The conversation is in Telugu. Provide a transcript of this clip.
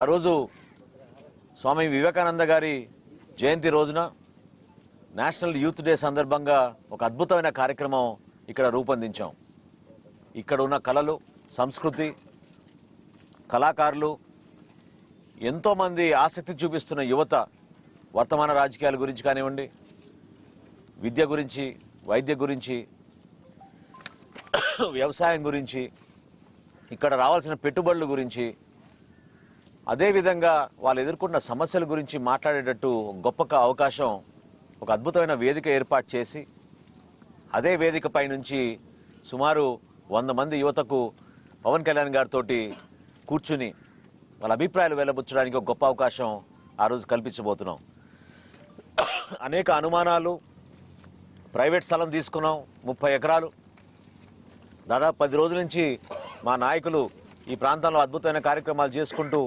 ఆ రోజు స్వామి వివేకానంద గారి జయంతి రోజున నేషనల్ యూత్ డే సందర్భంగా ఒక అద్భుతమైన కార్యక్రమం ఇక్కడ రూపొందించాం. ఇక్కడ ఉన్న కళలు, సంస్కృతి, కళాకారులు, ఎంతోమంది ఆసక్తి చూపిస్తున్న యువత వర్తమాన రాజకీయాల గురించి కానివ్వండి, విద్య గురించి, వైద్య గురించి, వ్యవసాయం గురించి, ఇక్కడ రావాల్సిన పెట్టుబడుల గురించి, అదేవిధంగా వాళ్ళు ఎదుర్కొన్న సమస్యల గురించి మాట్లాడేటట్టు గొప్ప అవకాశం, ఒక అద్భుతమైన వేదిక ఏర్పాటు చేసి అదే వేదికపై నుంచి సుమారు 100 మంది యువతకు పవన్ కళ్యాణ్ గారితో కూర్చుని వాళ్ళ అభిప్రాయాలు వెల్లబుచ్చడానికి ఒక గొప్ప అవకాశం ఆ రోజు కల్పించబోతున్నాం. అనేక అనుమానాలు, ప్రైవేట్ స్థలం తీసుకున్నాం, 30 ఎకరాలు. దాదాపు 10 రోజుల నుంచి మా నాయకులు ఈ ప్రాంతంలో అద్భుతమైన కార్యక్రమాలు చేసుకుంటూ